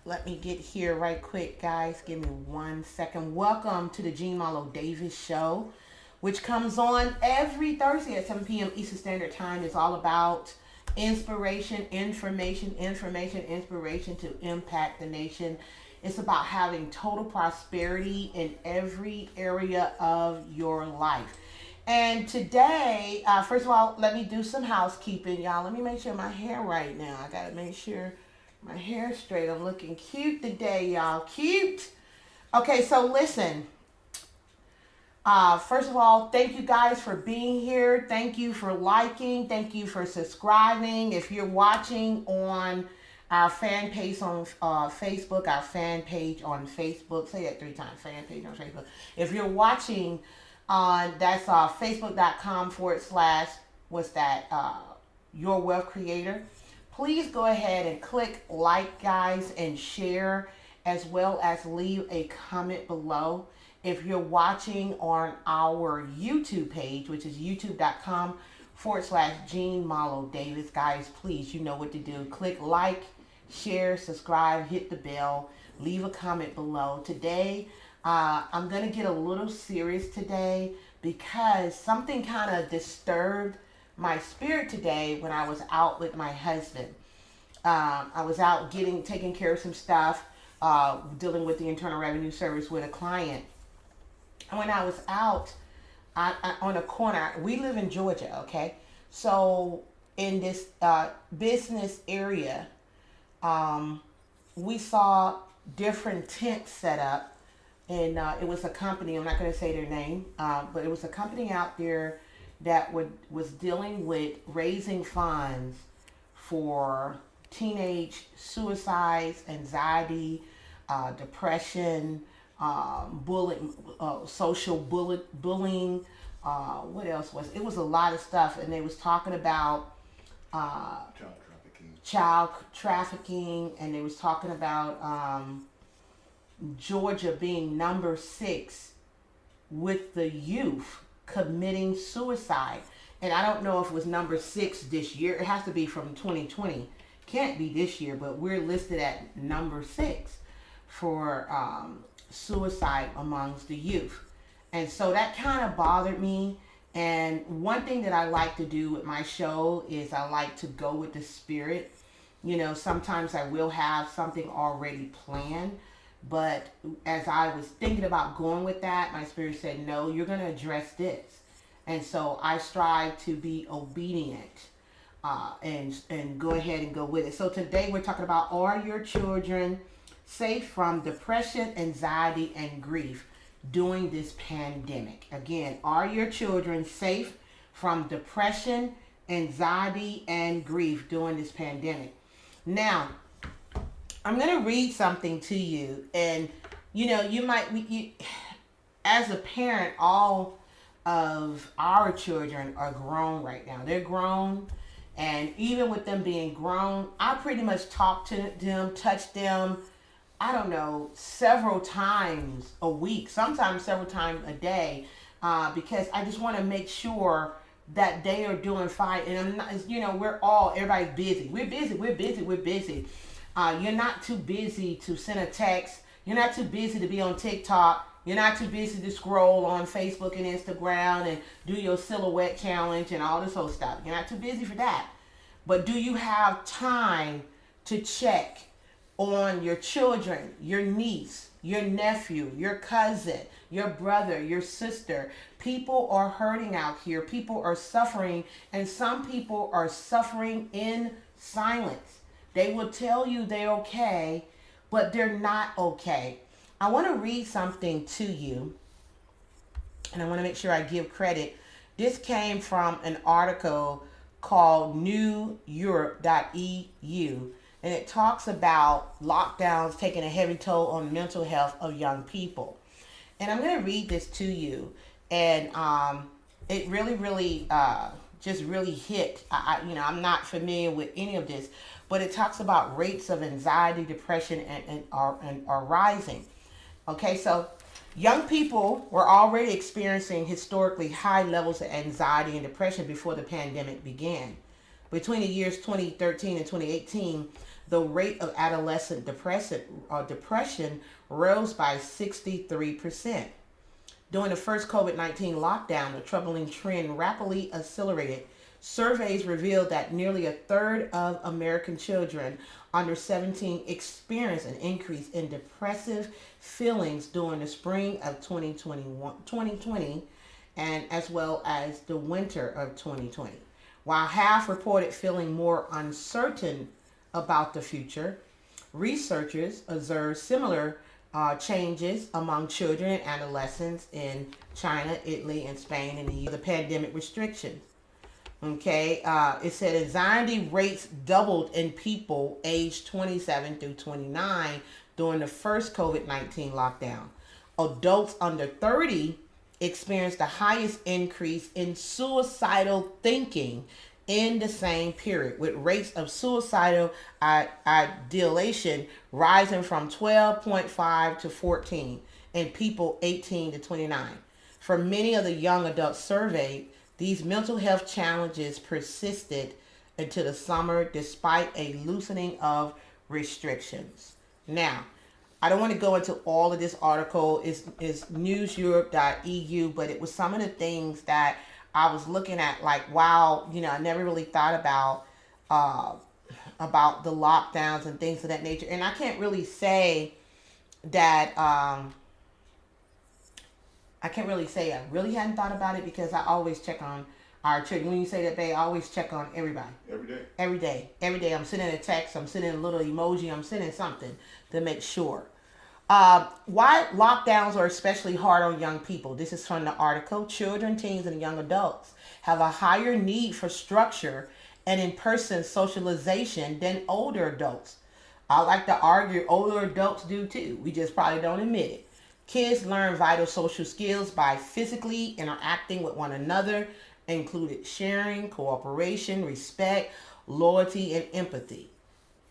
Let me get here right quick, guys. Give me 1 second. Welcome to the Marlo Davis Show, which comes on every Thursday at 7 p.m. Eastern Standard Time. It's all about inspiration, inspiration to impact the nation. It's about having total prosperity in every area of your life. And today, first of all, let me do some housekeeping, y'all. Let me make sure my hair right now. I gotta make sure my hair's straight. I'm looking cute today, y'all. Cute. Okay, so listen. First of all, thank you guys for being here. Thank you for liking. Thank you for subscribing. If you're watching on our fan page on Facebook, our fan page on Facebook, say that 3 times, fan page on Facebook. If you're watching on, that's facebook.com/ what's that, Your Wealth Creator. Please go ahead and click like, guys, and share, as well as leave a comment below. If you're watching on our YouTube page, which is youtube.com/ Jean Marlo Davis, guys, please, you know what to do. Click like, share, subscribe, hit the bell, leave a comment below. Today, I'm going to get a little serious today because something kind of disturbed my spirit today when I was out with my husband. I was out taking care of some stuff, dealing with the Internal Revenue Service with a client. And when I was out on a corner, we live in Georgia, okay? So in this business area, we saw different tents set up. And it was a company, I'm not going to say their name, but it was a company out there that was dealing with raising funds for teenage suicides, anxiety, depression, bullying, social bullying. What else was it? It was a lot of stuff, and they was talking about child trafficking, and they was talking about Georgia being number 6 with the youth committing suicide. And I don't know if it was number 6 this year. It has to be from 2020. Can't be this year, but we're listed at number 6 for suicide amongst the youth. And so that kind of bothered me. And one thing that I like to do with my show is I like to go with the spirit. You know, sometimes I will have something already planned. But as I was thinking about going with that, my spirit said, no, you're going to address this. And so I strive to be obedient and go ahead and go with it. So today we're talking about, are your children safe from depression, anxiety, and grief during this pandemic? Again, are your children safe from depression, anxiety, and grief during this pandemic? Now, I'm going to read something to you, and you know, as a parent, all of our children are grown right now. They're grown, and even with them being grown, I pretty much talk to them, touch them, I don't know, several times a week, sometimes several times a day, because I just want to make sure that they are doing fine. And I'm not, you know, everybody's busy. We're busy. You're not too busy to send a text. You're not too busy to be on TikTok. You're not too busy to scroll on Facebook and Instagram and do your silhouette challenge and all this whole stuff. You're not too busy for that. But do you have time to check on your children, your niece, your nephew, your cousin, your brother, your sister? People are hurting out here. People are suffering, and some people are suffering in silence. They will tell you they're okay, but they're not okay. I want to read something to you, and I want to make sure I give credit. This came from an article called neweurope.eu, and it talks about lockdowns taking a heavy toll on mental health of young people. And I'm going to read this to you, and it really just really hit. I'm not familiar with any of this, but it talks about rates of anxiety, depression, and are rising. Okay, so young people were already experiencing historically high levels of anxiety and depression before the pandemic began. Between the years 2013 and 2018, the rate of adolescent depression rose by 63%. During the first COVID-19 lockdown, the troubling trend rapidly accelerated. Surveys revealed that nearly a third of American children under 17 experienced an increase in depressive feelings during the spring of 2020 and as well as the winter of 2020. While half reported feeling more uncertain about the future, researchers observed similar changes among children and adolescents in China, Italy, and Spain in the pandemic restrictions. Okay, it said anxiety rates doubled in people aged 27 through 29 during the first COVID-19 lockdown. Adults under 30 experienced the highest increase in suicidal thinking in the same period, with rates of suicidal ideation rising from 12.5 to 14 in people 18 to 29. For many of the young adults surveyed, these mental health challenges persisted into the summer despite a loosening of restrictions. Now, I don't want to go into all of this article. It's newseurope.eu, but it was some of the things that I was looking at, like, wow, I never really thought about the lockdowns and things of that nature. And I can't really say that I really hadn't thought about it, because I always check on our children. When you say that, I always check on everybody. Every day. I'm sending a text. I'm sending a little emoji. I'm sending something to make sure. Why lockdowns are especially hard on young people. This is from the article. Children, teens, and young adults have a higher need for structure and in-person socialization than older adults. I like to argue older adults do too. We just probably don't admit it. Kids learn vital social skills by physically interacting with one another, including sharing, cooperation, respect, loyalty, and empathy.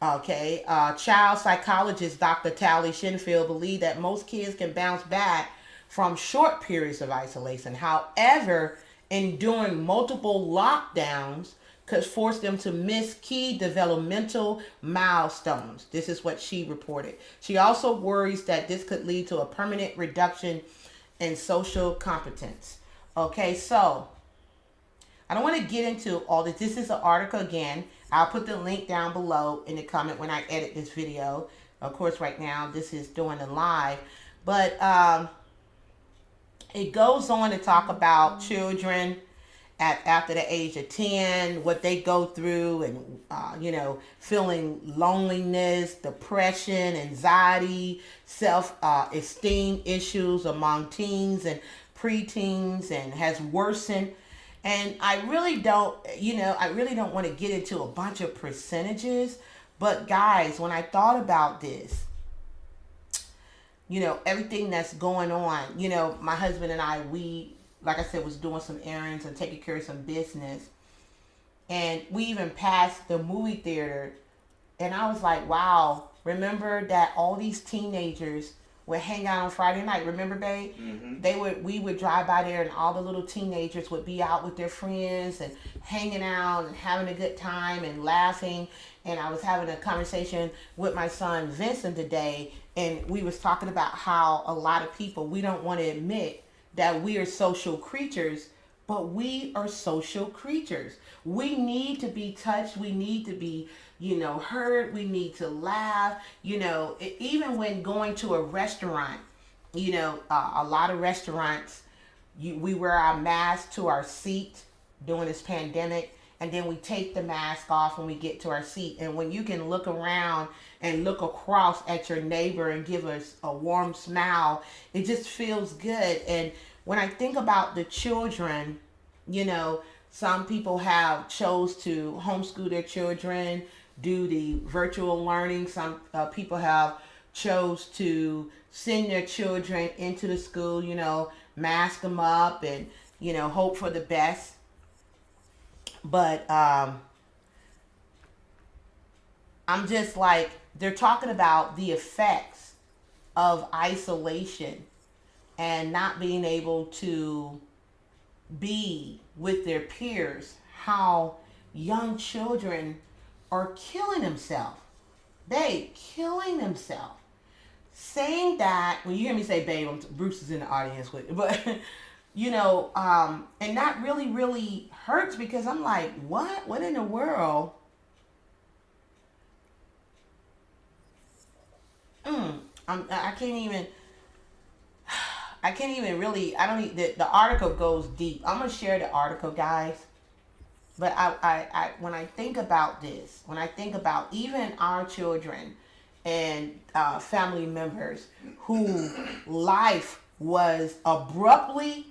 Okay, child psychologist Dr. Tally Shinfield believed that most kids can bounce back from short periods of isolation. However, enduring multiple lockdowns could force them to miss key developmental milestones. This is what she reported. She also worries that this could lead to a permanent reduction in social competence. Okay, so I don't want to get into all this. This is an article again. I'll put the link down below in the comment when I edit this video. Of course, right now, this is doing the live. But it goes on to talk about children after the age of 10, what they go through, and, feeling loneliness, depression, anxiety, self-esteem issues among teens and preteens, and has worsened. And I really don't want to get into a bunch of percentages, but guys, when I thought about this, everything that's going on, my husband and I, we, like I said, was doing some errands and taking care of some business. And we even passed the movie theater, and I was like, wow, remember that all these teenagers would hang out on Friday night. Remember, babe? Mm-hmm. We would drive by there, and all the little teenagers would be out with their friends and hanging out and having a good time and laughing. And I was having a conversation with my son Vincent today, and we was talking about how a lot of people, we don't want to admit that we are social creatures, but we are social creatures. We need to be touched. We need to be heard. We need to laugh. Even when going to a restaurant, a lot of restaurants, we wear our mask to our seat during this pandemic, and then we take the mask off when we get to our seat. And when you can look around and look across at your neighbor and give us a warm smile, it just feels good. And when I think about the children, some people chose to homeschool their children, do the virtual learning. Some people have chose to send their children into the school, mask them up and, hope for the best. But I'm just like, they're talking about the effects of isolation and not being able to be with their peers, how young children are killing themselves. babe, killing themselves. Saying that, when you hear me say babe, Bruce is in the audience with it, but, and that really hurts because I'm like, what? What in the world? I can't even really, the article goes deep. I'm going to share the article, guys. But when I think about this, when I think about even our children and family members who life was abruptly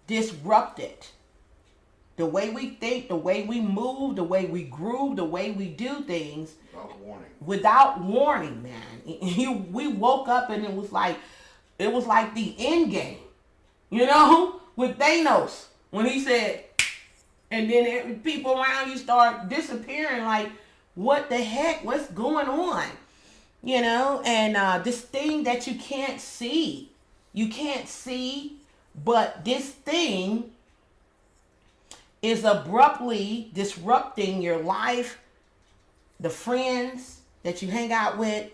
disrupted, the way we think, the way we move, the way we groove, the way we do things, without warning, man. We woke up and it was like the end game, with Thanos when he said, and then people around you start disappearing. Like, what the heck? What's going on? And this thing that you can't see, but this thing is abruptly disrupting your life, the friends that you hang out with,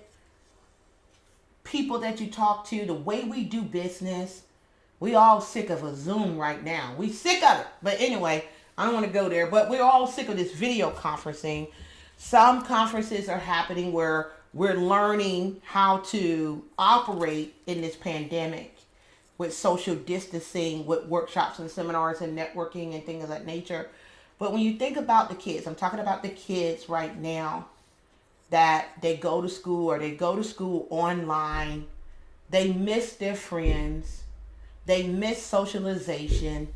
people that you talk to, the way we do business. We all sick of a Zoom right now. We sick of it. But anyway, I don't want to go there. But we're all sick of this video conferencing. Some conferences are happening where we're learning how to operate in this pandemic with social distancing, with workshops and seminars and networking and things of that nature. But when you think about the kids, I'm talking about the kids right now, that they go to school or they go to school online, they miss their friends, they miss socialization.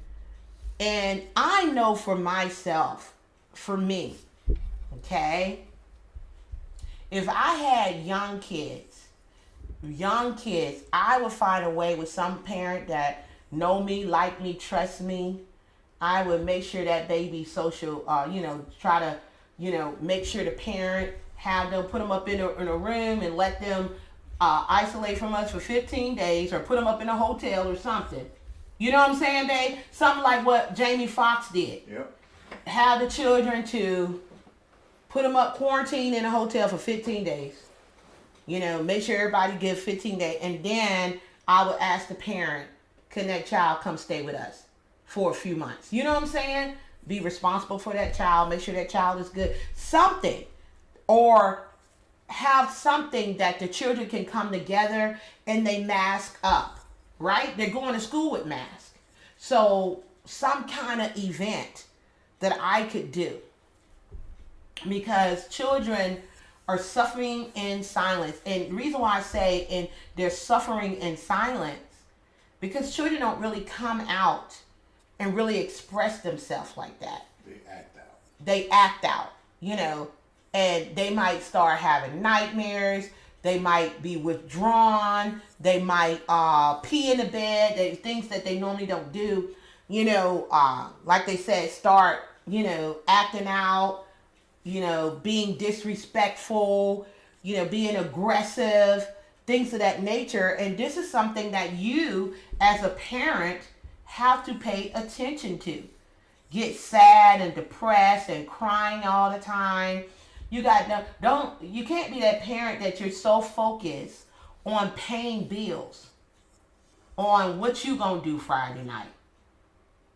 And I know for myself, for me, okay, if I had young kids, I would find a way with some parent that know me, like me, trust me. I would make sure that baby social, try to, make sure the parent have them, put them up in a room and let them isolate from us for 15 days or put them up in a hotel or something. You know what I'm saying, babe? Something like what Jamie Foxx did. Yep. Have the children to put them up quarantined in a hotel for 15 days. Make sure everybody give 15 days. And then I would ask the parent, can that child come stay with us for a few months? You know what I'm saying? Be responsible for that child. Make sure that child is good. Something. Or have something that the children can come together and they mask up. Right? They're going to school with masks. So some kind of event that I could do. Because children are suffering in silence. And the reason why I say they're suffering in silence, because children don't really come out and really express themselves like that. They act out, and they might start having nightmares. They might be withdrawn. They might pee in the bed. Things that they normally don't do. Like they said, start, acting out, being disrespectful, being aggressive, things of that nature. And this is something that you, as a parent, have to pay attention to. Get sad and depressed and crying all the time. You can't be that parent that you're so focused on paying bills, on what you gonna do Friday night.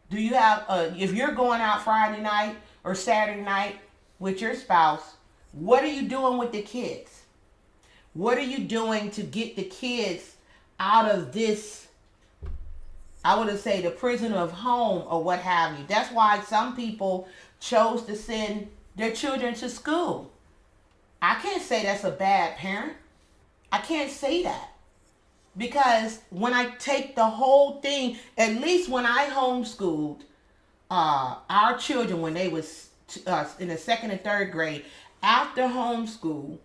Do you have, if you're going out Friday night or Saturday night with your spouse, what are you doing with the kids? What are you doing to get the kids out of this, I would say, the prison of home or what have you? That's why some people chose to send their children to school. I can't say that's a bad parent. I can't say that. Because when I take the whole thing, at least when I homeschooled our children when they was in the 2nd and 3rd grade, after homeschool,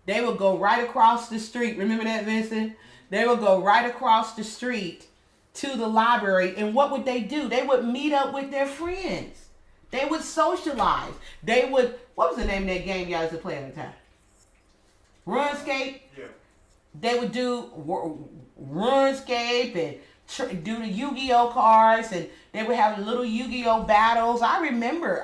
they would go right across the street. Remember that, Vincent? They would go right across the street to the library. And what would they do? They would meet up with their friends. They would socialize. They would, what was the name of that game y'all used to play at the time? RuneScape? Yeah. They would do RuneScape and do the Yu-Gi-Oh cards, and they would have little Yu-Gi-Oh battles. I remember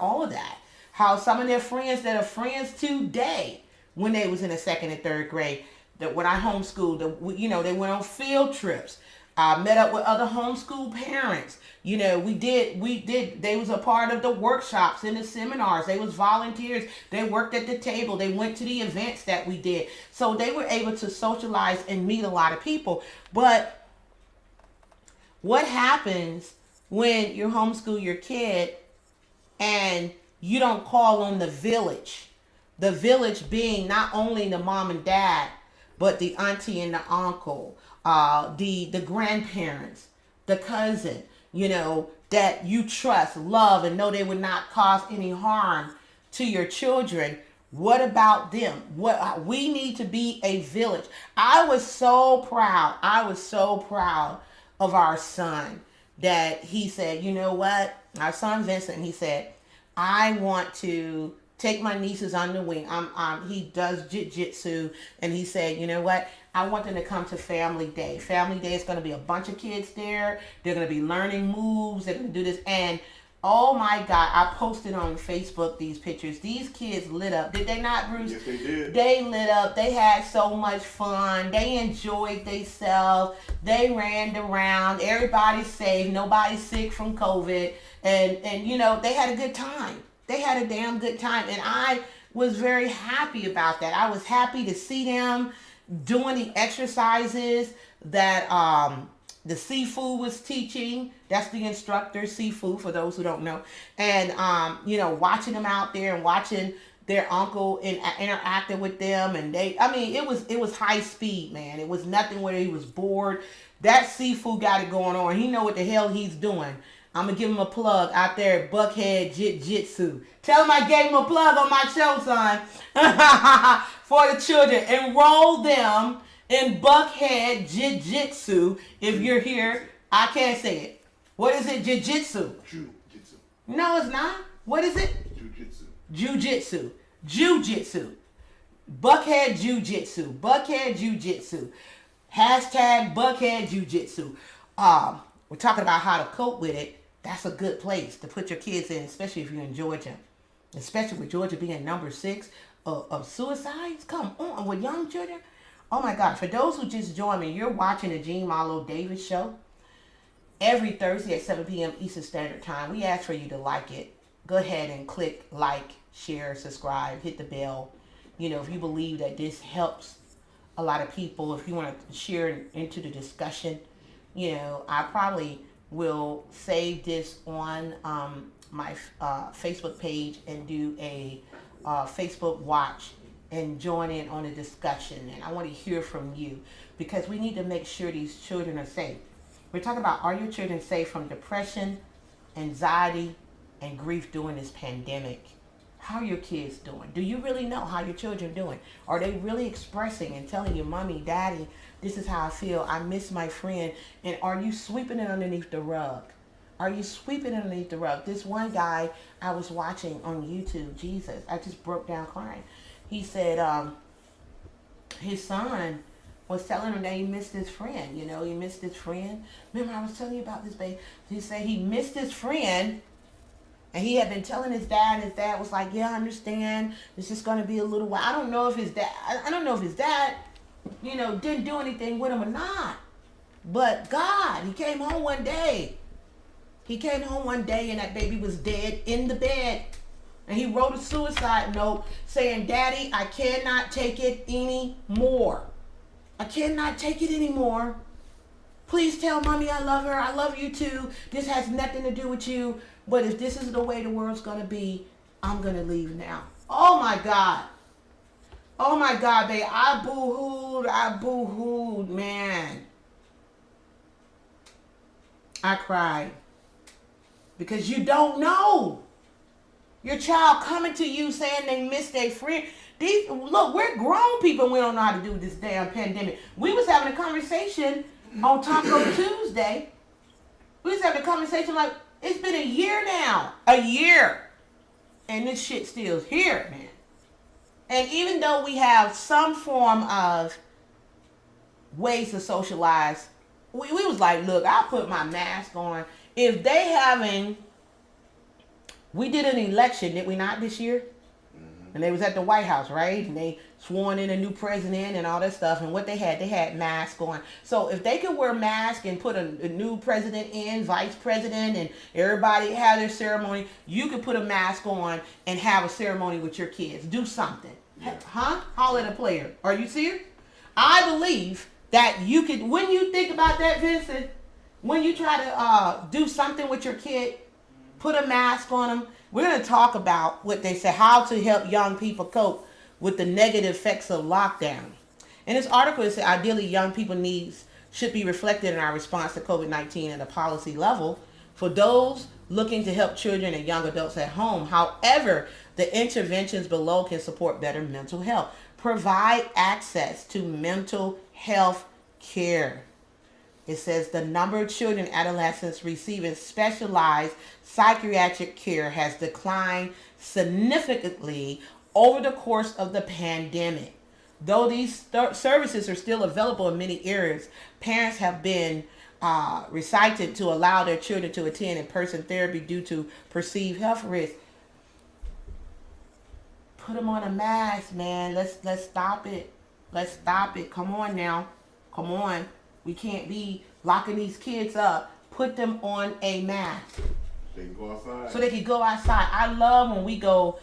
all of that. How some of their friends that are friends today when they was in the second and third grade. That when I homeschooled, they went on field trips. I met up with other homeschool parents. We did. They was a part of the workshops and the seminars. They was volunteers. They worked at the table. They went to the events that we did. So they were able to socialize and meet a lot of people. But what happens when you homeschool your kid and you don't call on the village? The village being not only the mom and dad, but the auntie and the uncle, the grandparents, the cousin, that you trust, love, and know they would not cause any harm to your children. What about them? We need to be a village. I was so proud of our son that he said, you know what? Our son Vincent, he said, I want to take my nieces on the wing. He does jiu-jitsu, and he said, you know what? I want them to come to Family Day. Family Day is going to be a bunch of kids there. They're going to be learning moves. They're going to do this. And oh my God, I posted on Facebook these pictures. These kids lit up. Did they not, Bruce? Yes, they did. They lit up. They had so much fun. They enjoyed themselves. They ran around. Everybody's safe. Nobody's sick from COVID. And they had a good time. They had a damn good time. And I was very happy about that. I was happy to see them doing the exercises that the Sifu was teaching. That's the instructor, Sifu, for those who don't know. And, watching them out there and watching their uncle interacting with them. And it was high speed, man. It was nothing where he was bored. That Sifu got it going on. He know what the hell he's doing. I'm going to give him a plug out there at Buckhead Jiu-Jitsu. Tell him I gave him a plug on my show, son. For the children. Enroll them in Buckhead Jiu-Jitsu. If you're here, I can't say it. What is it? Jiu-Jitsu? Jiu-Jitsu. No, it's not. What is it? Jiu-Jitsu. Jiu-Jitsu. Jiu-Jitsu. Buckhead Jiu-Jitsu. Buckhead Jiu-Jitsu. Hashtag Buckhead Jiu-Jitsu. We're talking about how to cope with it. That's a good place to put your kids in, especially if you're in Georgia. Especially with Georgia being number 6 of suicides. Come on, with young children. Oh my God. For those who just joined me, you're watching the Marlo Davis show. Every Thursday at 7 p.m. Eastern Standard Time. We ask for you to like it. Go ahead and click like, share, subscribe, hit the bell. If you believe that this helps a lot of people, if you want to share into the discussion, I probably will save this on my Facebook page and do a Facebook watch and join in on the discussion. And I want to hear from you because we need to make sure these children are safe. We're talking about, are your children safe from depression, anxiety, and grief during this pandemic? How are your kids doing? Do you really know how your children are doing? Are they really expressing and telling you, Mommy, Daddy, this is how I feel. I miss my friend. And are you sweeping it underneath the rug? Are you sweeping it underneath the rug? This one guy I was watching on YouTube, Jesus, I just broke down crying. He said his son was telling him that he missed his friend. He missed his friend. Remember, I was telling you about this, babe. He said he missed his friend. And he had been telling his dad, and his dad was like, yeah, I understand. It's just going to be a little while. I don't know if his dad, didn't do anything with him or not. But God, he came home one day. And that baby was dead in the bed. And he wrote a suicide note saying, Daddy, I cannot take it anymore. I cannot take it anymore. Please tell Mommy I love her. I love you too. This has nothing to do with you. But if this is the way the world's going to be, I'm going to leave now. Oh my God. Oh my God, babe. I boo-hooed, man. I cried. Because you don't know. Your child coming to you saying they missed their friend. Look, we're grown people. We don't know how to do this damn pandemic. We was having a conversation on Taco Tuesday. We was having a conversation like, it's been a year now. A year. And this shit still's here, man. And even though we have some form of ways to socialize, we was like, look, I'll put my mask on. If they we did an election, did we not, this year? Mm-hmm. and they was at the White House, right? And they sworn in a new president and all that stuff. And what they had masks on. So if they could wear masks and put a new president in, vice president, and everybody have their ceremony, you could put a mask on and have a ceremony with your kids. Do something. Yeah. Huh? Holler at a player. Are you serious? I believe that you could, when you think about that, Vincent, when you try to do something with your kid, put a mask on them. We're going to talk about what they say, how to help young people cope with the negative effects of lockdown. In this article, it says ideally young people needs should be reflected in our response to COVID-19 at a policy level for those looking to help children and young adults at home. However, the interventions below can support better mental health. Provide access to mental health care. It says the number of children and adolescents receiving specialized psychiatric care has declined significantly over the course of the pandemic. Though these services are still available in many areas, parents have been recited to allow their children to attend in-person therapy due to perceived health risks. Put them on a mask, man. Let's stop it. Let's stop it. Come on now. Come on. We can't be locking these kids up. Put them on a mask. They can go outside. So they can go outside. I love when we go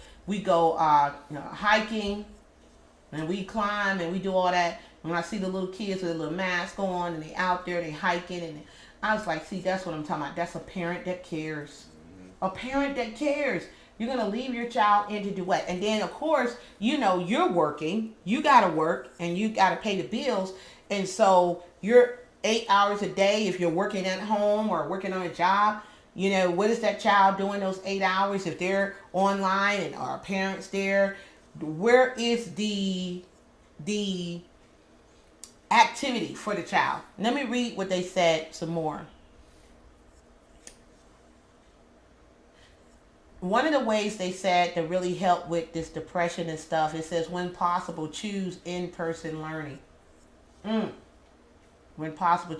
hiking and we climb and we do all that. When I see the little kids with a little mask on and they out there, they hiking, and I was like, see, that's what I'm talking about. That's a parent that cares. Mm-hmm. A parent that cares. You're going to leave your child in to do what? And then, of course, you're working. You got to work and you got to pay the bills. And so you're 8 hours a day if you're working at home or working on a job. What is that child doing those 8 hours if they're online and our parents there? Where is the activity for the child? Let me read what they said some more. One of the ways they said to really help with this depression and stuff, it says, when possible, choose in-person learning. When possible,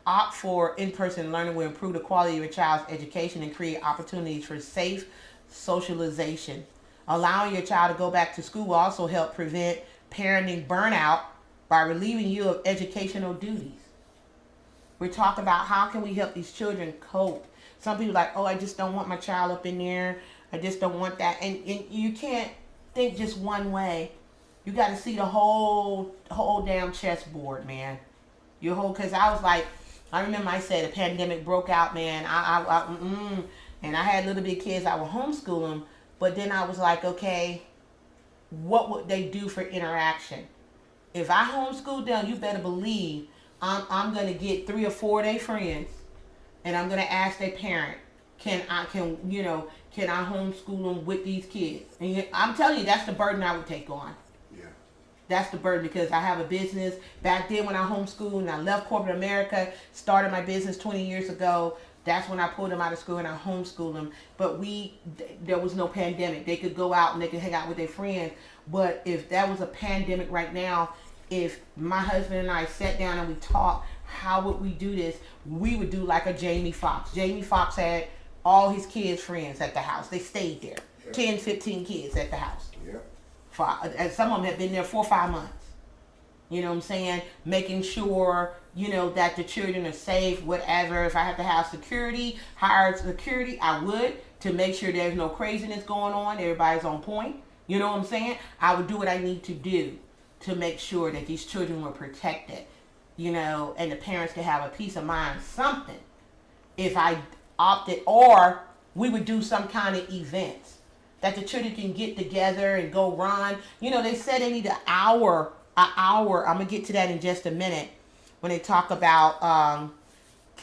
opt for in-person learning will improve the quality of your child's education and create opportunities for safe socialization. Allowing your child to go back to school will also help prevent parenting burnout by relieving you of educational duties. We're talking about how can we help these children cope. Some people are like, oh, I just don't want my child up in there. I just don't want that. And you can't think just one way. You got to see the whole damn chessboard, man. Because I was like, I remember I said the pandemic broke out, man. And I had little bit kids. I would homeschool them. But then I was like, okay, what would they do for interaction? If I homeschool them, you better believe I'm going to get 3 or 4 of their friends. And I'm going to ask their parent, can I homeschool them with these kids? And I'm telling you, that's the burden I would take on. Yeah. That's the burden because I have a business. Back then when I homeschooled and I left corporate America, started my business 20 years ago, that's when I pulled them out of school and I homeschooled them. But there was no pandemic. They could go out and they could hang out with their friends. But if that was a pandemic right now, if my husband and I sat down and we talked, how would we do this? We would do like a Jamie Foxx. Jamie Foxx had all his kids' friends at the house. They stayed there. Yep. 10, 15 kids at the house. Yep. And some of them have been there 4 or 5 months. You know what I'm saying? Making sure, that the children are safe, whatever. If I have to have security, hire security, I would, to make sure there's no craziness going on. Everybody's on point. You know what I'm saying? I would do what I need to do to make sure that these children were protected. And the parents could have a peace of mind, something. If I opted, or we would do some kind of events that the children can get together and go run. They said they need an hour. I'm going to get to that in just a minute when they talk about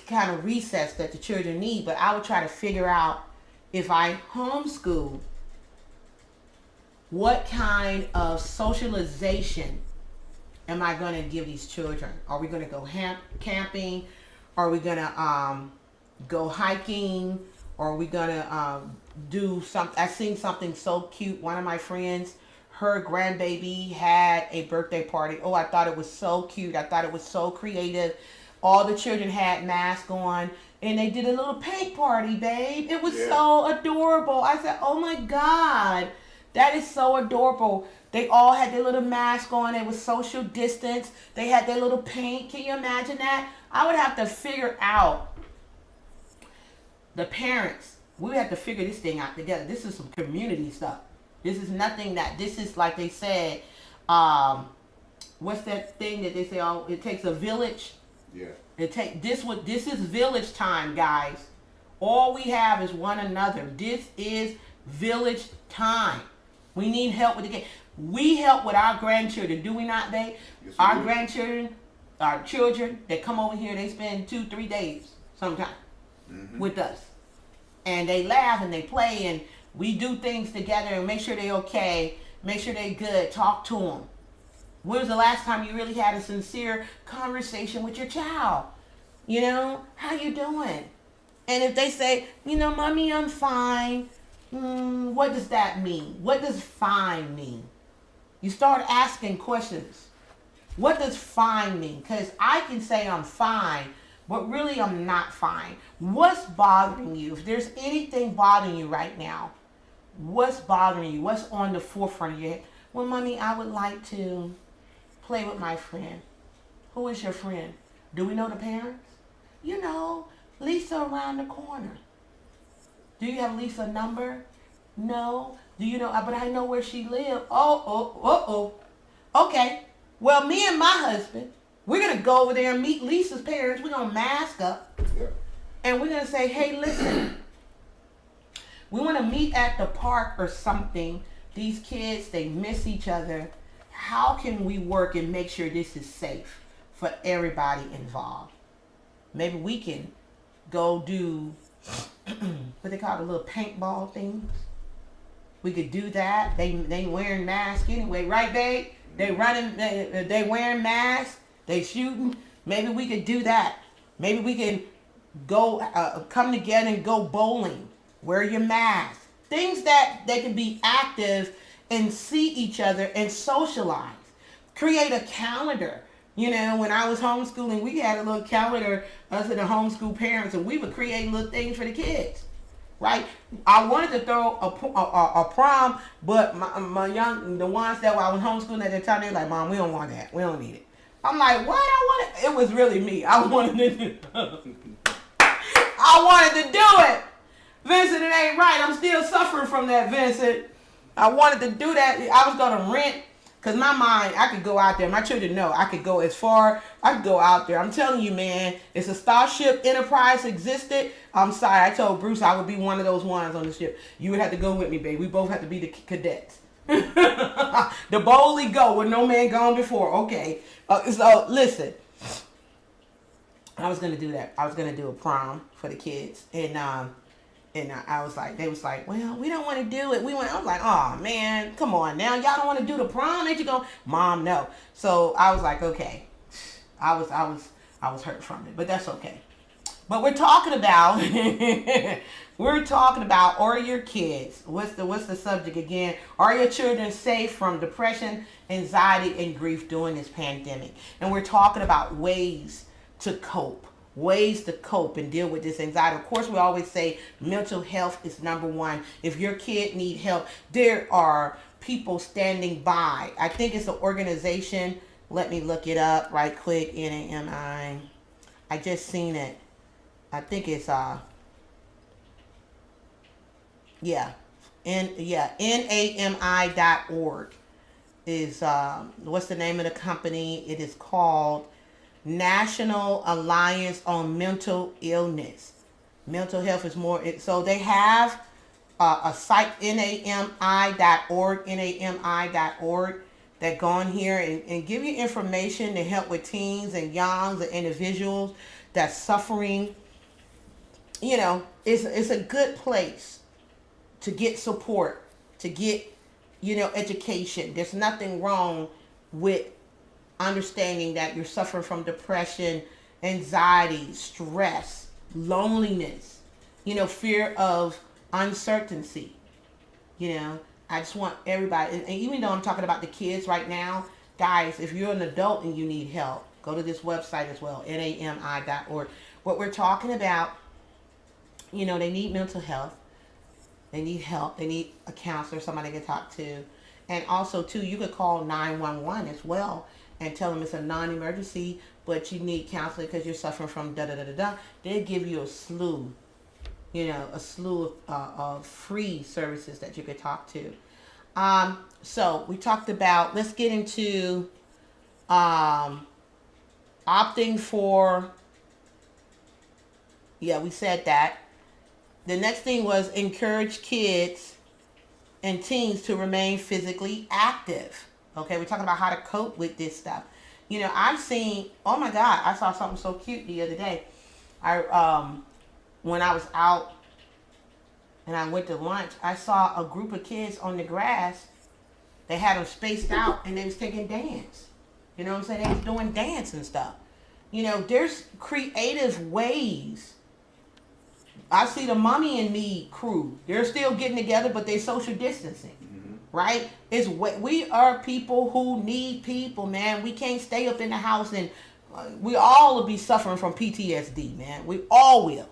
kind of recess that the children need. But I would try to figure out if I homeschool, what kind of socialization am I going to give these children? Are we going to go camping? Are we going to go hiking? Or are we going to do something? I seen something so cute. One of my friends, her grandbaby had a birthday party. Oh, I thought it was so cute. I thought it was so creative. All the children had masks on. And they did a little paint party, babe. It was so adorable. I said, oh my God. That is so adorable. They all had their little mask on. It was social distance. They had their little paint. Can you imagine that? I would have to figure out, the parents, we would have to figure this thing out together. This is some community stuff. This is nothing that, this is like they said, what's that thing that they say, oh, it takes a village? Yeah. This is village time, guys. All we have is one another. This is village time. We need help with the kids. We help with our grandchildren, do we not, babe? Yes, Our do. grandchildren, our children, they come over here, they spend 2-3 days sometimes with us. And they laugh and they play and we do things together and make sure they're okay, make sure they're good, talk to them. When was the last time you really had a sincere conversation with your child? You know, how you doing? And if they say, you know, mommy, I'm fine. What does that mean? What does fine mean? You start asking questions. What does fine mean? Because I can say I'm fine, but really I'm not fine. What's bothering you? If there's anything bothering you right now, what's bothering you? What's on the forefront of your head? Well, mommy, I would like to play with my friend. Who is your friend? Do we know the parents? You know, Lisa around the corner. Do you have Lisa's number? No. Do you know? But I know where she lives. Oh. Okay. Well, me and my husband, we're going to go over there and meet Lisa's parents. We're going to mask up. Yep. And we're going to say, hey, listen. We want to meet at the park or something. These kids, they miss each other. How can we work and make sure this is safe for everybody involved? Maybe we can go do what they call the little paintball things. We could do that. They wearing masks anyway, right, babe? They running. They wearing masks. They shooting. Maybe we could do that. Maybe we can go come together and go bowling. Wear your mask. Things that they can be active and see each other and socialize. Create a calendar. You know, when I was homeschooling, we had a little calendar, us and the homeschool parents, and we would create little things for the kids, right? I wanted to throw a prom, but the ones that I was homeschooling at the time, they were like, Mom, we don't want that. We don't need it. I'm like, what? It was really me. I wanted to do it. Vincent, it ain't right. I'm still suffering from that, Vincent. I wanted to do that. I was going to rent. Because my mind, I could go out there. My children know I could go as far. I could go out there. I'm telling you, man, if a Starship Enterprise existed, I'm sorry. I told Bruce I would be one of those ones on the ship. You would have to go with me, baby. We both have to be the cadets. The boldly go where no man gone before. Okay. So, listen. I was going to do that. I was going to do a prom for the kids. And I was like, they was like, well, we don't want to do it. I was like, oh man, come on now. Y'all don't want to do the prom? Ain't you going? Mom, no. So I was like, okay. I was hurt from it, but that's okay. But we're talking about, are your kids, what's the subject again? Are your children safe from depression, anxiety, and grief during this pandemic? And we're talking about ways to cope and deal with this anxiety. Of course, we always say mental health is number one. If your kid need help, there are people standing by. I think it's an organization. Let me look it up right quick. NAMI. I just seen it. I think it's NAMI.org is what's the name of the company? It is called National Alliance on Mental Illness. Mental health is more. So they have a site, NAMI.org, that go on here and give you information to help with teens and youngs and individuals that's suffering. You know, it's a good place to get support, to get, education. There's nothing wrong with understanding that you're suffering from depression, anxiety, stress, loneliness, fear of uncertainty. I just want everybody, and even though I'm talking about the kids right now, guys, if you're an adult and you need help, go to this website as well, NAMI.org. What we're talking about, they need mental health. They need help. They need a counselor, somebody to talk to. And also, too, you could call 911 as well and tell them it's a non-emergency, but you need counseling because you're suffering from da-da-da-da-da. They'll give you a slew, of free services that you could talk to. So we talked about, let's get into opting for, we said that. The next thing was encourage kids and teens to remain physically active. Okay, we're talking about how to cope with this stuff. I've seen, oh my God, I saw something so cute the other day. When I was out and I went to lunch, I saw a group of kids on the grass. They had them spaced out and they was taking dance. You know what I'm saying? They was doing dance and stuff. There's creative ways. I see the Mommy and Me crew. They're still getting together, but they're social distancing, right? We are people who need people, man. We can't stay up in the house, and we all will be suffering from PTSD, man. We all will.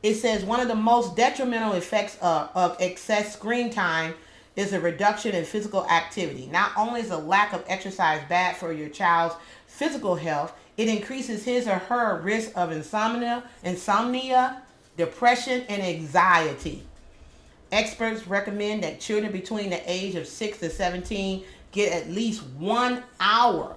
It says one of the most detrimental effects of excess screen time is a reduction in physical activity. Not only is a lack of exercise bad for your child's physical health, it increases his or her risk of insomnia, depression, and anxiety. Experts recommend that children between the age of 6 to 17 get at least 1 hour,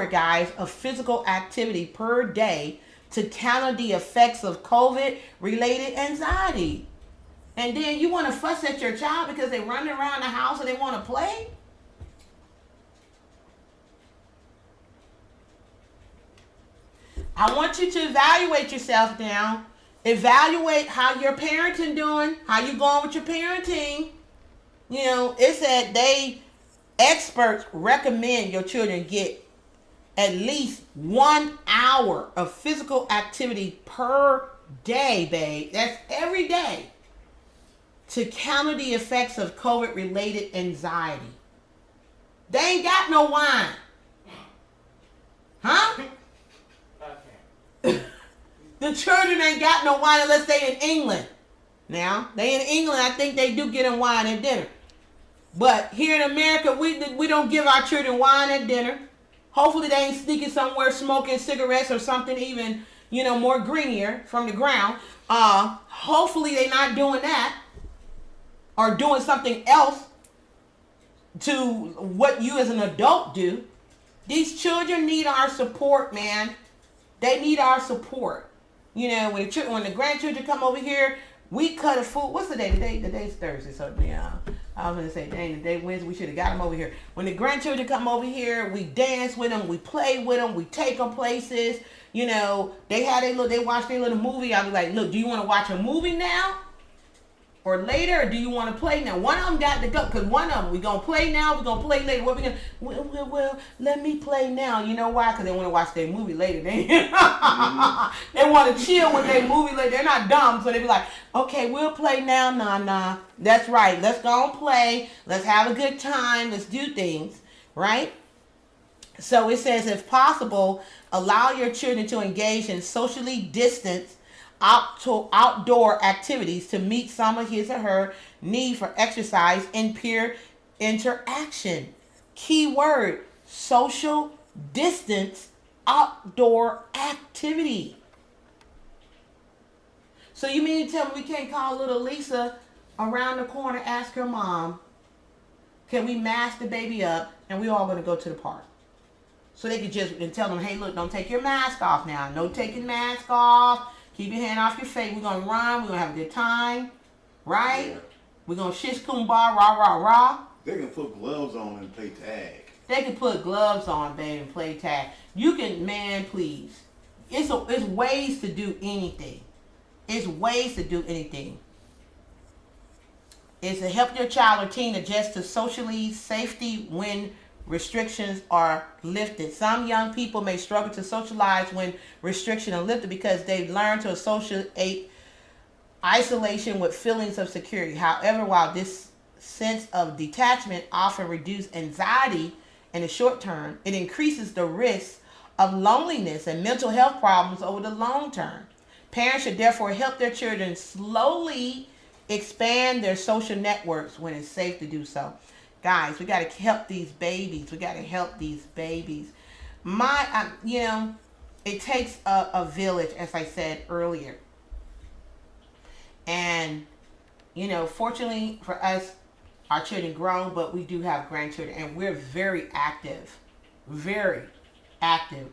guys, of physical activity per day to counter the effects of COVID-related anxiety. And then you want to fuss at your child because they're running around the house and they want to play? I want you to evaluate yourself now. Evaluate how your parenting doing, how you going with your parenting. It said experts recommend your children get at least 1 hour of physical activity per day, babe. That's every day, to counter the effects of COVID-related anxiety. They ain't got no wine. Huh? The children ain't got no wine unless they in England. Now, they in England, I think they do get them wine at dinner. But here in America, we don't give our children wine at dinner. Hopefully they ain't sneaking somewhere smoking cigarettes or something even, more greenier from the ground. Hopefully they not doing that or doing something else to what you as an adult do. These children need our support, man. They need our support. When the grandchildren come over here, we cut a food. What's the day? Today's Thursday, so I was going to say, dang, the day Wednesday, we should have got them over here. When the grandchildren come over here, we dance with them, we play with them, we take them places. They watch their little movie. I'll be like, look, do you want to watch a movie now? Or later, or do you want to play now? One of them got to go, because one of them, we going to play now, we're going to play later. What we going to, well, let me play now. You know why? Because they want to watch their movie later. They want to chill with their movie later. They're not dumb, so they be like, okay, we'll play now. Nah. That's right. Let's go and play. Let's have a good time. Let's do things, right? So it says, if possible, allow your children to engage in socially distanced outdoor activities to meet some of his or her need for exercise and peer interaction. Key word, social distance outdoor activity. So you mean to tell me we can't call little Lisa around the corner, ask her mom, can we mask the baby up and we all going to go to the park? So they could just and tell them, hey, look, don't take your mask off now. No taking mask off. Keep your hand off your face. We're going to run. We're going to have a good time. Right? Yeah. We're going to shish kumbah, rah, rah, rah. They can put gloves on and play tag. They can put gloves on, baby, and play tag. You can, man, please. It's ways to do anything. It's ways to do anything. It's to help your child or teen adjust to socially safety when restrictions are lifted. Some young people may struggle to socialize when restrictions are lifted because they've learned to associate isolation with feelings of security. However, while this sense of detachment often reduces anxiety in the short term, it increases the risk of loneliness and mental health problems over the long term. Parents should therefore help their children slowly Expand their social networks when it's safe to do so. Guys, we got to help these babies. We got to help these babies. It takes a village, as I said earlier. And, fortunately for us, our children grown, but we do have grandchildren, and we're very active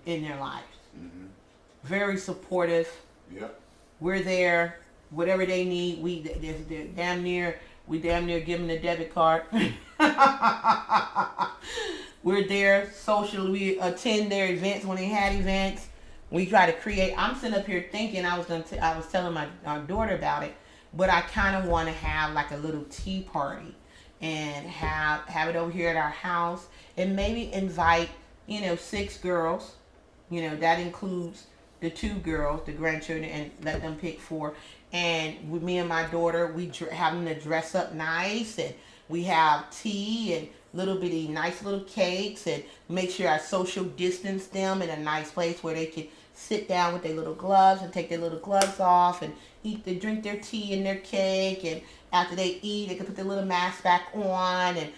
in their lives. Mm-hmm. Very supportive. Yep. We're there, whatever they need. They're damn near give them the debit card. We're there socially. We attend their events when they had events. We try to create. I'm sitting up here thinking I was telling my daughter about it, but I kind of want to have like a little tea party and have it over here at our house, and maybe invite 6 girls. That includes the 2 girls, the grandchildren, and let them pick 4. And with me and my daughter, we have them to dress up nice, and we have tea and little bitty nice little cakes, and make sure I social distance them in a nice place where they can sit down with their little gloves and take their little gloves off and drink their tea and their cake, and after they eat, they can put their little mask back on, and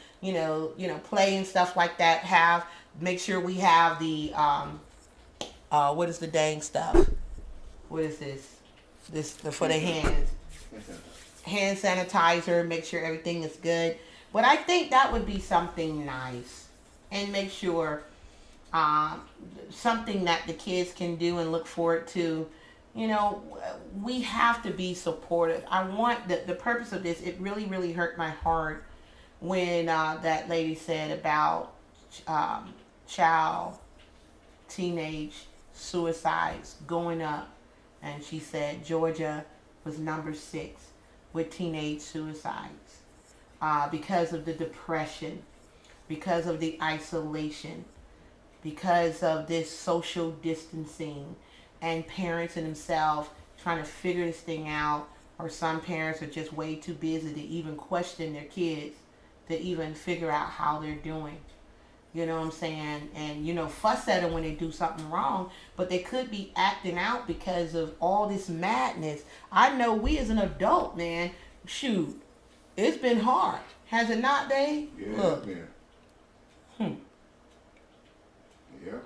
play and stuff like that. Make sure we have the what is the dang stuff? What is this? For the hands. Hand sanitizer. Make sure everything is good. But I think that would be something nice, and make sure something that the kids can do and look forward to. We have to be supportive. I want the purpose of this. It really, really hurt my heart when that lady said about teenage suicides going up, and she said Georgia was number 6 with teenage suicides because of the depression, because of the isolation, because of this social distancing, and parents and themselves trying to figure this thing out, or some parents are just way too busy to even question their kids, to even figure out how they're doing. You know what I'm saying? And, fuss at them when they do something wrong, but they could be acting out because of all this madness. I know we as an adult, man, shoot, it's been hard. Has it not, Dave? Yeah, look. Yeah. Yeah.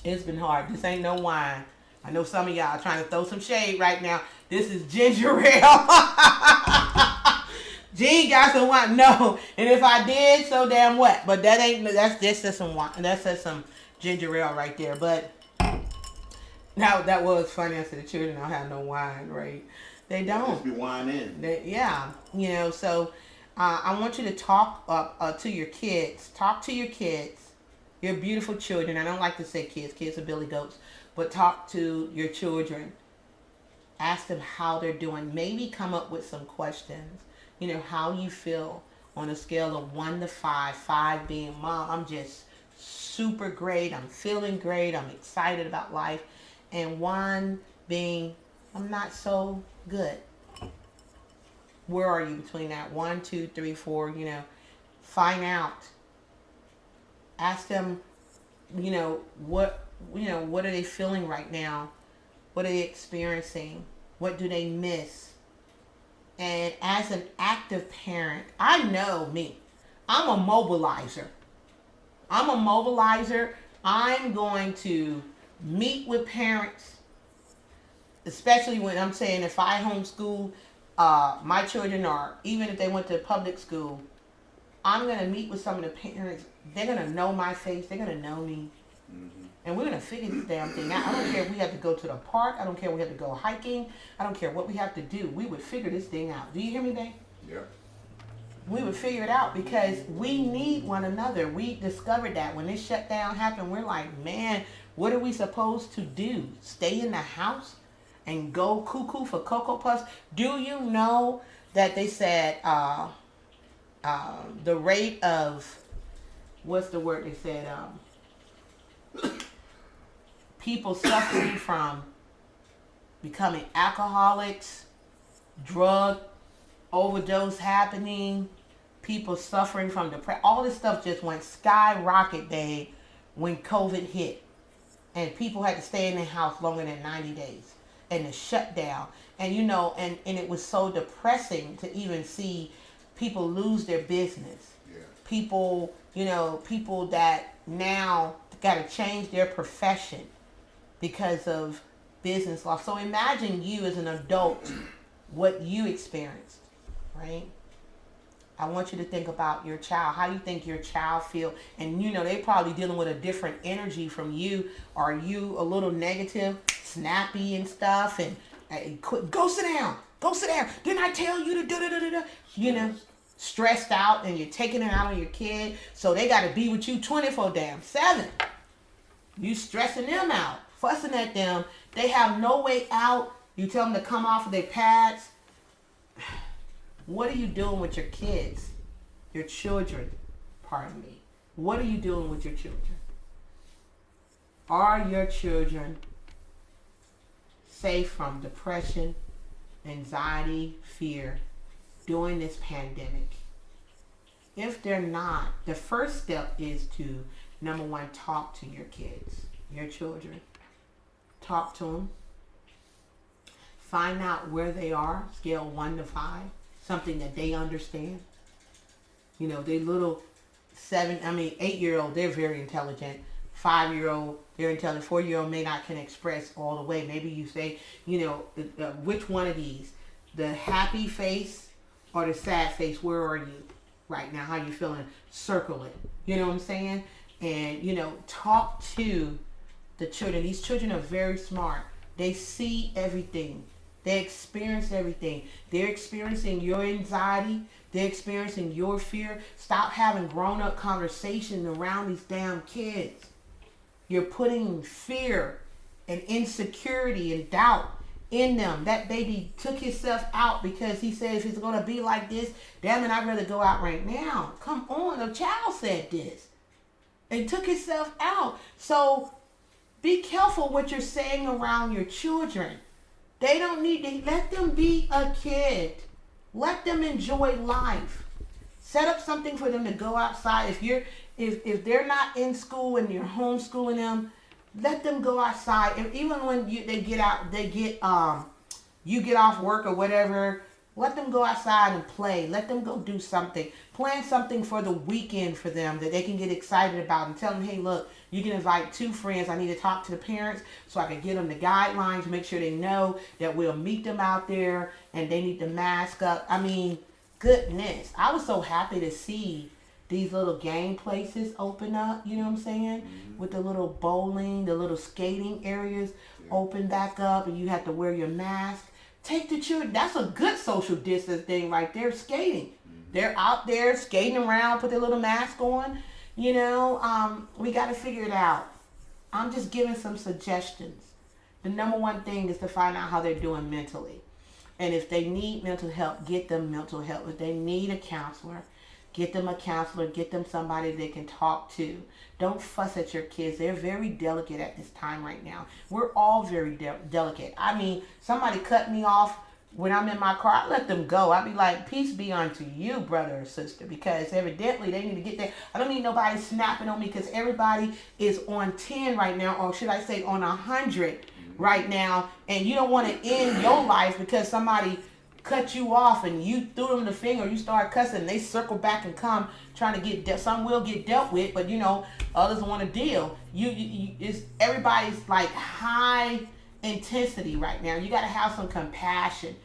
It's been hard. This ain't no wine. I know some of y'all are trying to throw some shade right now. This is ginger ale. Gene got some wine. No. And if I did, so damn what. But that's just some wine. That's just some ginger ale right there. But now that was funny. I said the children don't have no wine, right? They don't. Just be wine in. Yeah. So I want you to talk to your kids. Talk to your kids. Your beautiful children. I don't like to say kids. Kids are billy goats. But talk to your children. Ask them how they're doing. Maybe come up with some questions. How you feel on a scale of 1 to 5. 5 being, Mom, I'm just super great. I'm feeling great. I'm excited about life. And 1 being, I'm not so good. Where are you between that? 1, 2, 3, 4, find out. Ask them, what are they feeling right now? What are they experiencing? What do they miss? And as an active parent, I know me. I'm a mobilizer. I'm going to meet with parents, especially when I'm saying if I homeschool my children, or even if they went to public school, I'm going to meet with some of the parents. They're going to know my face. They're going to know me. Mm-hmm. And we're going to figure this damn thing out. I don't care if we have to go to the park. I don't care if we have to go hiking. I don't care what we have to do. We would figure this thing out. Do you hear me, babe? Yeah. We would figure it out because we need one another. We discovered that when this shutdown happened, we're like, man, what are we supposed to do? Stay in the house and go cuckoo for Cocoa Puffs? Do you know that they said the rate of, what's the word they said? People suffering from becoming alcoholics, drug overdose happening, people suffering from depression. All this stuff just went skyrocket day when COVID hit. And people had to stay in their house longer than 90 days. and the shutdown. And you know, and it was so depressing to even see people lose their business. Yeah. People, you know, people that now got to change their profession because of business loss. So imagine you as an adult, what you experienced, right? I want you to think about your child. How do you think your child feel? And you know, they probably dealing with a different energy from you. Are you a little negative, snappy and stuff? And go sit down. Go sit down. Didn't I tell you to da-da-da-da-da? You know, stressed out, and you're taking it out on your kid. So they got to be with you 24/7. You stressing them out, fussing at them. They have no way out. You tell them to come off of their pads. What are you doing with your kids? Your children, pardon me. What are you doing with your children? Are your children safe from depression, anxiety, fear during this pandemic? If they're not, the first step is to, number one, talk to your kids, your children. Talk to them. Find out where they are, scale 1 to 5. Something that they understand. You know, they little 8-year-old, they're very intelligent. 5-year-old, they're intelligent. 4-year-old may not can express all the way. Maybe you say, you know, which one of these? The happy face or the sad face? Where are you right now? How you feeling? Circle it. You know what I'm saying? And, you know, talk to the children. These children are very smart. They see everything. They experience everything. They're experiencing your anxiety. They're experiencing your fear. Stop having grown-up conversations around these damn kids. You're putting fear and insecurity and doubt in them. That baby took himself out because he said if it's going to be like this, damn it, I'd rather go out right now. Come on, the child said this. And took himself out. So be careful what you're saying around your children. They don't need to, let them be a kid. Let them enjoy life. Set up something for them to go outside. If they're not in school and you're homeschooling them, let them go outside. And even when they get out, you get off work or whatever, let them go outside and play. Let them go do something. Plan something for the weekend for them that they can get excited about, and tell them, hey, look, you can invite 2 friends. I need to talk to the parents so I can get them the guidelines, make sure they know that we'll meet them out there and they need to mask up. I mean, goodness. I was so happy to see these little game places open up, you know what I'm saying? Mm-hmm. With the little bowling, the little skating areas open back up, and you have to wear your mask. Take the children. That's a good social distance thing right there, skating. Mm-hmm. They're out there skating around, put their little mask on. You know, we got to figure it out. I'm just giving some suggestions. The number one thing is to find out how they're doing mentally. And if they need mental help, get them mental help. If they need a counselor, get them a counselor. Get them somebody they can talk to. Don't fuss at your kids. They're very delicate at this time right now. We're all very delicate. I mean, somebody cut me off when I'm in my car. I let them go. I be like, peace be unto you, brother or sister, because evidently they need to get there. I don't need nobody snapping on me because everybody is on 10 right now, or should I say on 100 right now, and you don't want to end your life because somebody cut you off and you threw them the finger, you start cussing, they circle back and come trying to get some will get dealt with, but you know, others want to deal. It's everybody's like high intensity right now. You got to have some compassion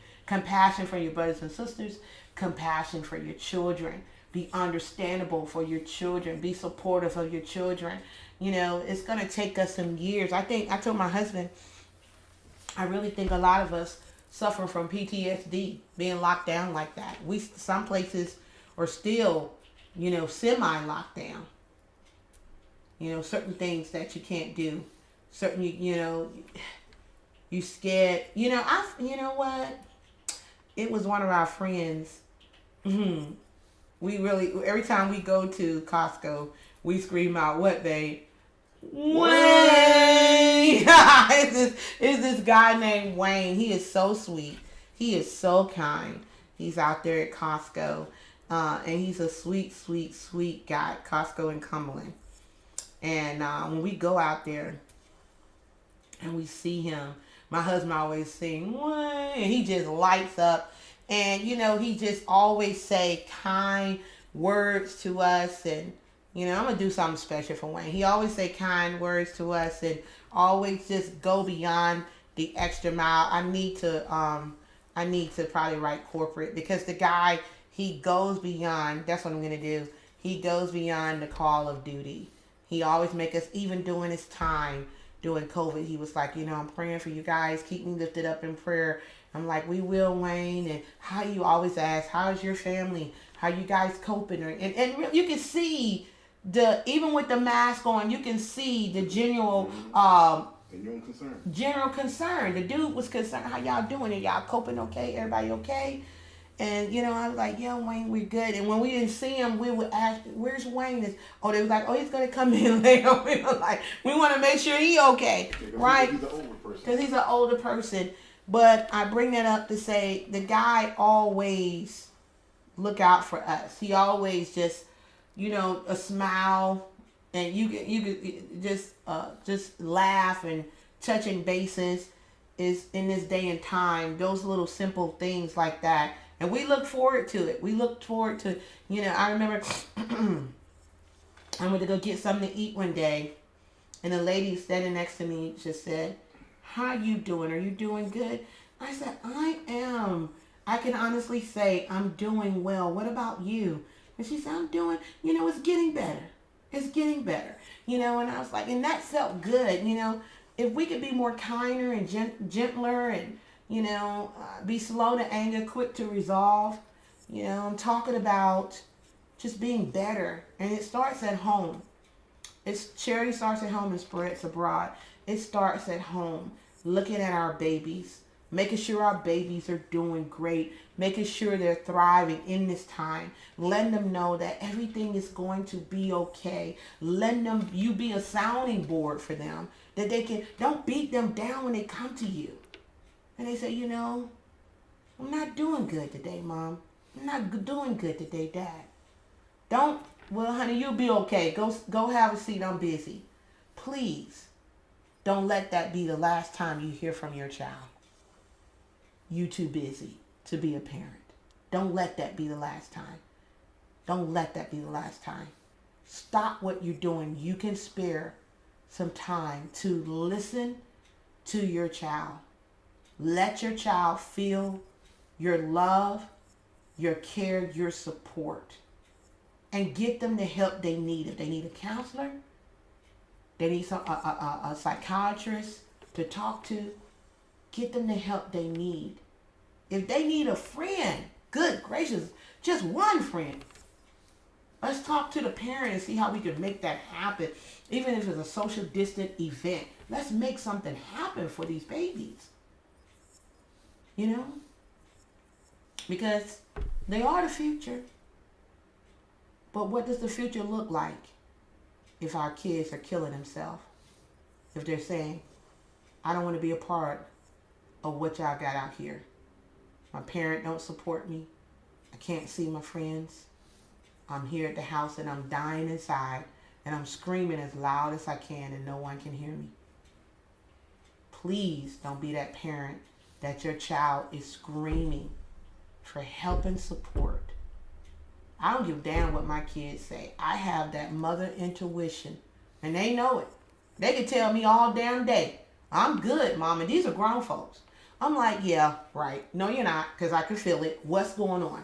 for your brothers and sisters, compassion for your children. Be understandable for your children. Be supportive of your children. You know, it's going to take us some years. I told my husband, I really think a lot of us suffer from PTSD, being locked down like that. Some places are still, you know, semi-lockdown. You know, certain things that you can't do. Certain, you know, you scared. You know what? It was one of our friends. We really, every time we go to Costco, we scream out, what, babe? Wayne! It's this guy named Wayne. He is so sweet. He is so kind. He's out there at Costco. And he's a sweet, sweet, sweet guy at Costco in Cumberland. And when we go out there and we see him, My husband always sing, "What?" And he just lights up. And, he just always say kind words to us. And, I'm going to do something special for Wayne. He always say kind words to us and always just go beyond the extra mile. I need to probably write corporate, because the guy, he goes beyond. That's what I'm going to do. He goes beyond the call of duty. He always make us, even during his time, during COVID, he was like, I'm praying for you guys. Keep me lifted up in prayer. I'm like, we will, Wayne. And how you always ask, how's your family? How you guys coping? And you can see even with the mask on, you can see the general general concern. The dude was concerned, how y'all doing? Are y'all coping okay? Everybody okay? And, I was like, yeah, Wayne, we're good. And when we didn't see him, we would ask, where's Wayne? They was like, he's going to come in later. We were like, we want to make sure he's okay, right? Because he's an older person. But I bring that up to say the guy always look out for us. He always just, a smile, and you could just laugh, and touching bases is in this day and time. Those little simple things like that. And we look forward to it. We look forward to, I remember I went to go get something to eat one day, and the lady standing next to me just said, how you doing? Are you doing good? I said, I am. I can honestly say I'm doing well. What about you? And she said, I'm doing, it's getting better. It's getting better. And I was like, and that felt good. If we could be more kinder and gentler, and be slow to anger, quick to resolve. I'm talking about just being better. And it starts at home. Charity starts at home and spreads abroad. It starts at home. Looking at our babies. Making sure our babies are doing great. Making sure they're thriving in this time. Letting them know that everything is going to be okay. Letting you be a sounding board for them. That don't beat them down when they come to you. And they say, I'm not doing good today, Mom. I'm not doing good today, Dad. Well, honey, you'll be okay. Go have a seat. I'm busy. Please, don't let that be the last time you hear from your child. You too busy to be a parent. Don't let that be the last time. Don't let that be the last time. Stop what you're doing. You can spare some time to listen to your child. Let your child feel your love, your care, your support. And get them the help they need. If they need a counselor, they need a psychiatrist to talk to, get them the help they need. If they need a friend, good gracious, just one friend. Let's talk to the parent and see how we can make that happen. Even if it's a social distant event, let's make something happen for these babies. Because they are the future. But what does the future look like if our kids are killing themselves? If they're saying, I don't want to be a part of what y'all got out here. My parent don't support me. I can't see my friends. I'm here at the house and I'm dying inside, and I'm screaming as loud as I can and no one can hear me. Please don't be that parent that your child is screaming for help and support. I don't give a damn what my kids say. I have that mother intuition, and they know it. They can tell me all damn day, I'm good, Mom, and these are grown folks. I'm like, yeah, right. No, you're not, because I can feel it. What's going on?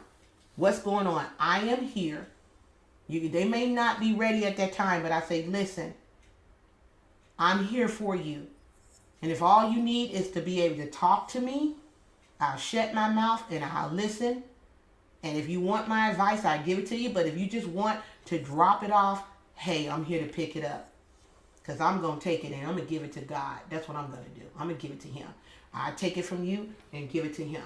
What's going on? I am here. They may not be ready at that time, but I say, listen, I'm here for you. And if all you need is to be able to talk to me, I'll shut my mouth and I'll listen. And if you want my advice, I'll give it to you. But if you just want to drop it off, hey, I'm here to pick it up. Because I'm going to take it and I'm going to give it to God. That's what I'm going to do. I'm going to give it to him. I take it from you and give it to him.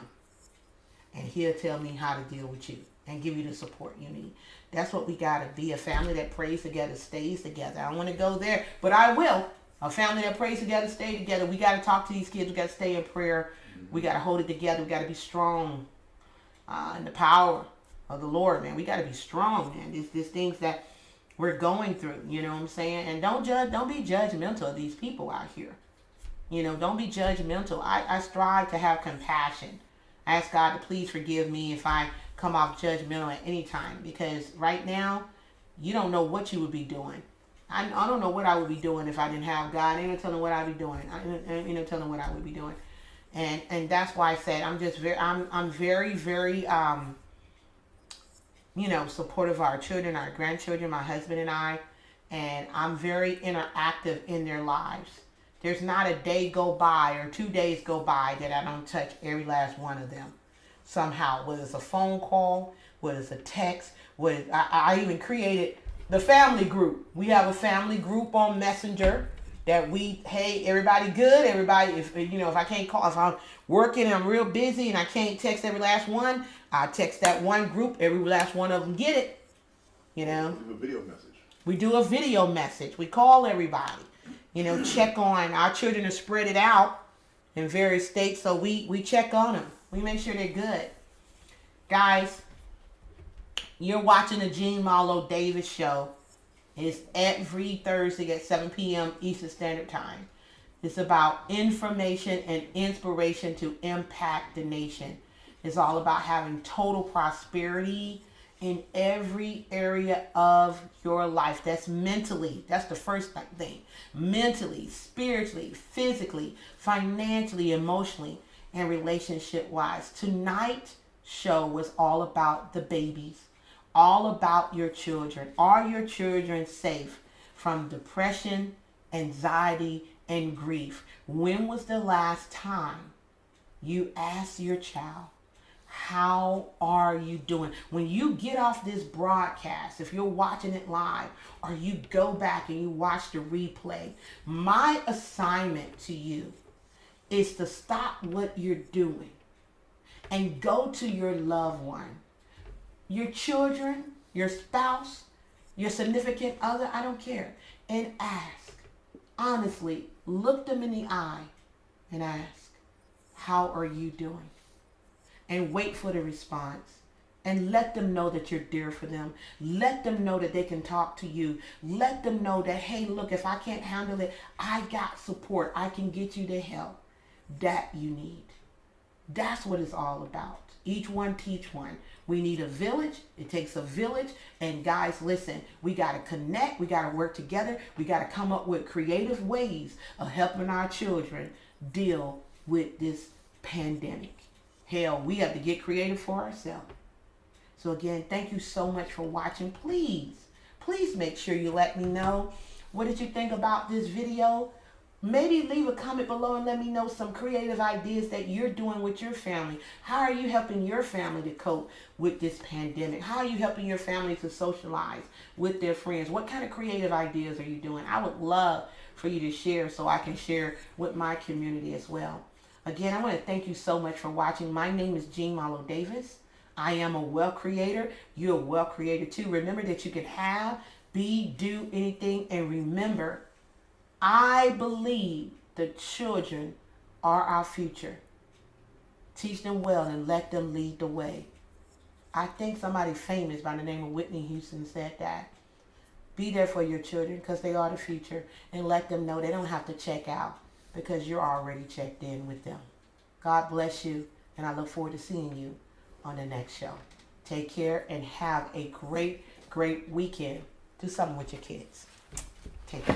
And he'll tell me how to deal with you and give you the support you need. That's what we got to be. A family that prays together, stays together. I don't want to go there, but I will. A family that prays together, stay together. We got to talk to these kids. We got to stay in prayer. We got to hold it together. We got to be strong in the power of the Lord, man. We got to be strong, man. These things that we're going through, you know what I'm saying? And don't be judgmental of these people out here. You know, don't be judgmental. I strive to have compassion. I ask God to please forgive me if I come off judgmental at any time, because right now, you don't know what you would be doing. I don't know what I would be doing if I didn't have God. Ain't no telling what I'd be doing. Ain't no telling what I would be doing. And that's why I said I'm very, very you know, supportive of our children, our grandchildren, my husband and I, and I'm very interactive in their lives. There's not a day go by or 2 days go by that I don't touch every last one of them somehow, whether it's a phone call, whether it's a text, I even created the family group. We have a family group on Messenger that hey, everybody good? Everybody, if I can't call, if I'm working and I'm real busy and I can't text every last one, I text that one group, every last one of them get it. You know? We do a video message. We do a video message. We call everybody. You know, check on, our children are spread it out in various states, so we check on them. We make sure they're good. Guys, you're watching the Marlo Davis show. It's every Thursday at 7 p.m. Eastern Standard Time. It's about information and inspiration to impact the nation. It's all about having total prosperity in every area of your life. That's mentally. That's the first thing. Mentally, spiritually, physically, financially, emotionally, and relationship-wise. Tonight's show was all about the babies. All about your children. Are your children safe from depression, anxiety, and grief? When was the last time you asked your child, how are you doing? When you get off this broadcast, if you're watching it live, or you go back and you watch the replay, my assignment to you is to stop what you're doing and go to your loved one, your children, your spouse, your significant other, I don't care, and ask, honestly, look them in the eye and ask, how are you doing? And wait for the response. And let them know that you're dear for them. Let them know that they can talk to you. Let them know that, hey, look, if I can't handle it, I got support. I can get you the help that you need. That's what it's all about. Each one teach one. We need a village. It takes a village. And guys, listen, we got to connect. We got to work together. We got to come up with creative ways of helping our children deal with this pandemic. Hell, we have to get creative for ourselves. So again, thank you so much for watching. Please make sure you let me know, what did you think about this video? Maybe leave a comment below and let me know some creative ideas that you're doing with your family. How are you helping your family to cope with this pandemic? How are you helping your family to socialize with their friends? What kind of creative ideas are you doing? I would love for you to share so I can share with my community as well. Again, I want to thank you so much for watching. My name is Marlo Davis. I am a wealth creator. You're a wealth creator too. Remember that you can have, be, do anything. And remember, I believe the children are our future. Teach them well and let them lead the way. I think somebody famous by the name of Whitney Houston said that. Be there for your children because they are the future, and let them know they don't have to check out because you're already checked in with them. God bless you, and I look forward to seeing you on the next show. Take care and have a great, great weekend. Do something with your kids. Take care.